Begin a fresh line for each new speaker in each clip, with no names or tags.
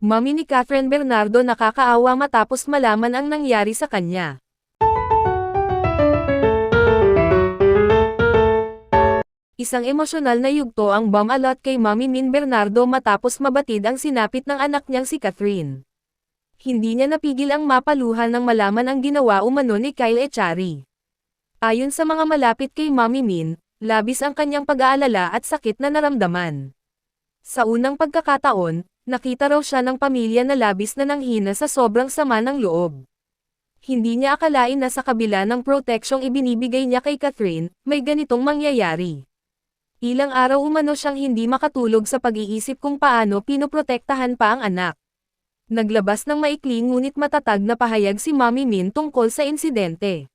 Mami ni Catherine Bernardo nakakaawa matapos malaman ang nangyari sa kanya. Isang emosyonal na yugto ang bum-alot kay Mami Min Bernardo matapos mabatid ang sinapit ng anak niyang si Catherine. Hindi niya napigil ang mapaluhan nang malaman ang ginawa umano ni Kyle Echari. Ayon sa mga malapit kay Mami Min, labis ang kanyang pag-aalala at sakit na naramdaman. Sa unang pagkakataon, nakita raw siya ng pamilya na labis na nanghina sa sobrang sama ng loob. Hindi niya akalain na sa kabila ng proteksyong ibinibigay niya kay Catherine, may ganitong mangyayari. Ilang araw umano siyang hindi makatulog sa pag-iisip kung paano pinoprotektahan pa ang anak. Naglabas ng maikli ngunit matatag na pahayag si Mami Min tungkol sa insidente.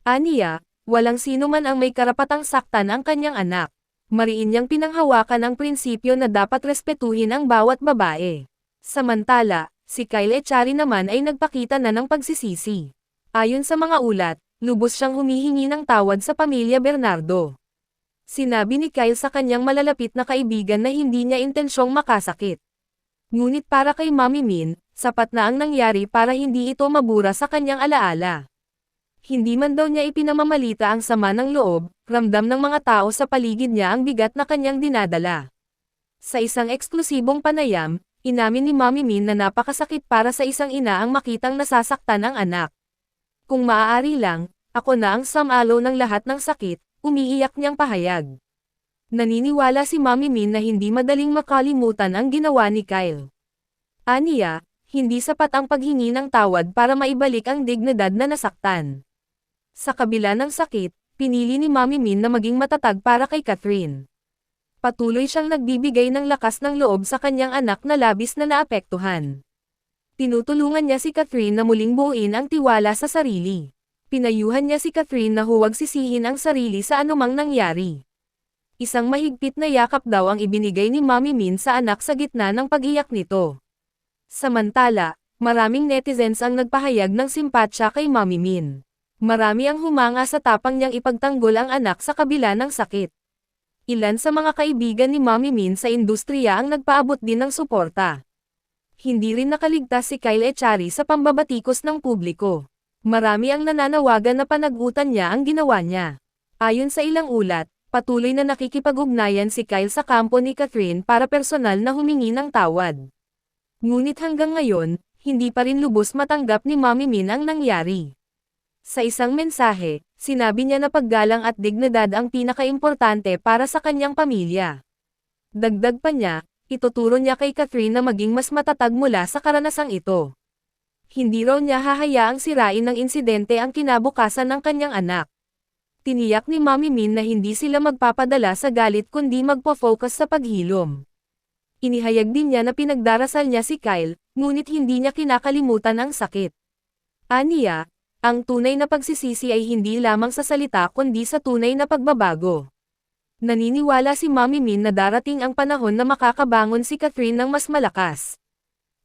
Aniya, walang sino man ang may karapatang saktan ang kanyang anak. Mariin niyang pinanghawakan ang prinsipyo na dapat respetuhin ang bawat babae. Samantala, si Kyle Echari naman ay nagpakita na ng pagsisisi. Ayon sa mga ulat, lubos siyang humihingi ng tawad sa pamilya Bernardo. Sinabi ni Kyle sa kanyang malalapit na kaibigan na hindi niya intensyong makasakit. Ngunit para kay Mami Min, sapat na ang nangyari para hindi ito mabura sa kanyang alaala. Hindi man daw niya ipinamamalita ang sama ng loob, ramdam ng mga tao sa paligid niya ang bigat na kanyang dinadala. Sa isang eksklusibong panayam, inamin ni Mami Min na napakasakit para sa isang ina ang makitang nasasaktan ang anak. Kung maaari lang, ako na ang sumalo ng lahat ng sakit, umiiyak niyang pahayag. Naniniwala si Mami Min na hindi madaling makalimutan ang ginawa ni Kyle. Aniya, hindi sapat ang paghingi ng tawad para maibalik ang dignidad na nasaktan. Sa kabila ng sakit, pinili ni Mami Min na maging matatag para kay Catherine. Patuloy siyang nagbibigay ng lakas ng loob sa kanyang anak na labis na naapektuhan. Tinutulungan niya si Catherine na muling buuin ang tiwala sa sarili. Pinayuhan niya si Catherine na huwag sisihin ang sarili sa anumang nangyari. Isang mahigpit na yakap daw ang ibinigay ni Mami Min sa anak sa gitna ng pag-iyak nito. Samantala, maraming netizens ang nagpahayag ng simpatsya kay Mami Min. Marami ang humanga sa tapang niyang ipagtanggol ang anak sa kabila ng sakit. Ilan sa mga kaibigan ni Mami Min sa industriya ang nagpaabot din ng suporta. Hindi rin nakaligtas si Kyle Echari sa pambabatikos ng publiko. Marami ang nananawagan na panagutan niya ang ginawa niya. Ayon sa ilang ulat, patuloy na nakikipag-ugnayan si Kyle sa kampo ni Catherine para personal na humingi ng tawad. Ngunit hanggang ngayon, hindi pa rin lubos matanggap ni Mami Min ang nangyari. Sa isang mensahe, sinabi niya na paggalang at dignidad ang pinakaimportante para sa kanyang pamilya. Dagdag pa niya, ituturo niya kay Catherine na maging mas matatag mula sa karanasang ito. Hindi raw niya hahayaang sirain ng insidente ang kinabukasan ng kanyang anak. Tiniyak ni Mami Min na hindi sila magpapadala sa galit kundi magpo-focus sa paghilom. Inihayag din niya na pinagdarasal niya si Kyle, ngunit hindi niya kinakalimutan ang sakit. Aniya, ang tunay na pagsisisi ay hindi lamang sa salita kundi sa tunay na pagbabago. Naniniwala si Mami Min na darating ang panahon na makakabangon si Catherine ng mas malakas.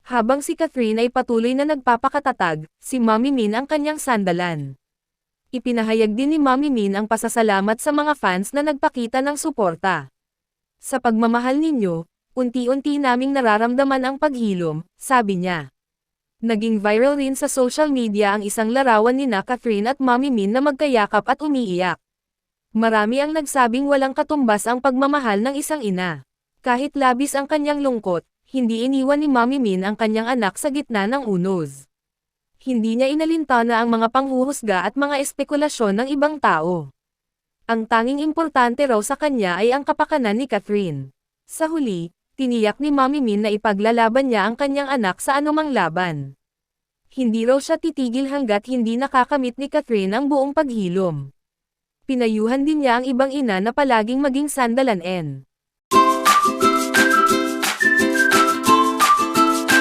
Habang si Catherine ay patuloy na nagpapakatatag, si Mami Min ang kanyang sandalan. Ipinahayag din ni Mami Min ang pasasalamat sa mga fans na nagpakita ng suporta. Sa pagmamahal ninyo, unti-unti naming nararamdaman ang paghilom, sabi niya. Naging viral rin sa social media ang isang larawan ni Catherine at Mami Min na magkayakap at umiiyak. Marami ang nagsabing walang katumbas ang pagmamahal ng isang ina. Kahit labis ang kanyang lungkot, hindi iniwan ni Mami Min ang kanyang anak sa gitna ng unos. Hindi niya inalintana ang mga panghuhusga at mga espekulasyon ng ibang tao. Ang tanging importante raw sa kanya ay ang kapakanan ni Catherine. Sa huli, tiniyak ni Mami Min na ipaglalaban niya ang kanyang anak sa anumang laban. Hindi raw siya titigil hanggat hindi nakakamit ni Catherine ang buong paghilom. Pinayuhan din niya ang ibang ina na palaging maging sandalan.